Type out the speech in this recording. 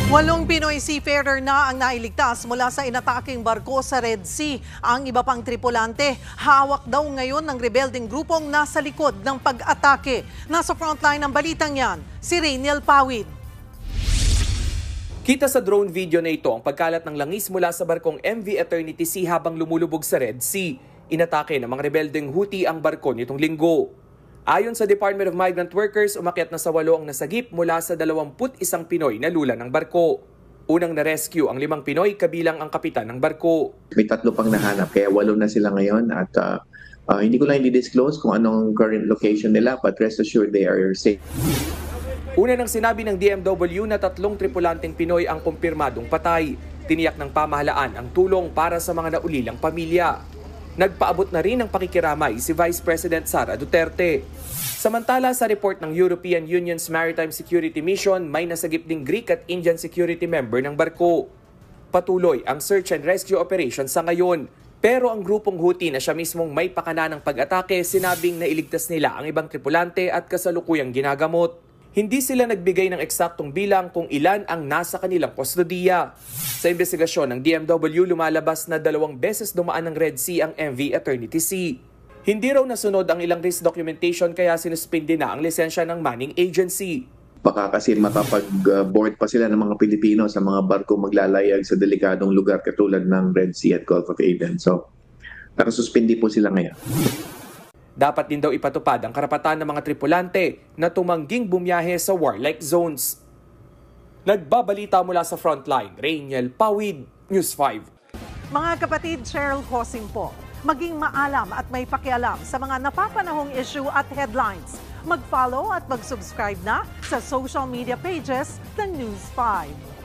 8 Pinoy seafarer na ang nailigtas mula sa inataking barko sa Red Sea. Ang iba pang tripulante, hawak daw ngayon ng rebelding grupong nasa likod ng pag-atake. Nasa frontline ng balitang yan, si Rainiel Pawid. Kita sa drone video na ito ang pagkalat ng langis mula sa barkong MV Eternity Sea habang lumulubog sa Red Sea. Inatake ng mga rebelding Houthi ang barko nitong linggo. Ayon sa Department of Migrant Workers, umakyat na sa 8 ang nasagip mula sa 21 Pinoy na lula ng barko. Unang na-rescue ang 5 Pinoy kabilang ang kapitan ng barko. May 3 pang nahanap kaya 8 na sila ngayon at hindi ko lang i-disclose kung anong current location nila but rest assured they are safe. Una nang sinabi ng DMW na 3 tripulanteng Pinoy ang kumpirmadong patay. Tiniyak ng pamahalaan ang tulong para sa mga naulilang pamilya. Nagpaabot na rin ng pakikiramay si Vice President Sara Duterte. Samantala sa report ng European Union's Maritime Security Mission, may nasagip ding Greek at Indian security member ng barko. Patuloy ang search and rescue operation sa ngayon. Pero ang grupong Houthi na siya mismong may pakana ng pag-atake, sinabing nailigtas nila ang ibang tripulante at kasalukuyang ginagamot. Hindi sila nagbigay ng eksaktong bilang kung ilan ang nasa kanilang kustodiya. Sa investigasyon ng DMW, lumalabas na 2 beses dumaan ng Red Sea ang MV Eternity Sea. Hindi raw nasunod ang ilang risk documentation kaya sinuspindi na ang lisensya ng Manning Agency. Baka kasi makapag-board pa sila ng mga Pilipino sa mga barko maglalayag sa delikadong lugar katulad ng Red Sea at Gulf of Aden. So, nakasuspindi po sila ngayon. Dapat din daw ipatupad ang karapatan ng mga tripulante na tumangging bumiyahe sa warlike zones. Nagbabalita mula sa frontline, Rainiel Pawid, News 5. Mga kapatid, Cheryl Cosing po. Maging maalam at may pakialam sa mga napapanahong issue at headlines. Mag-follow at mag-subscribe na sa social media pages ng News 5.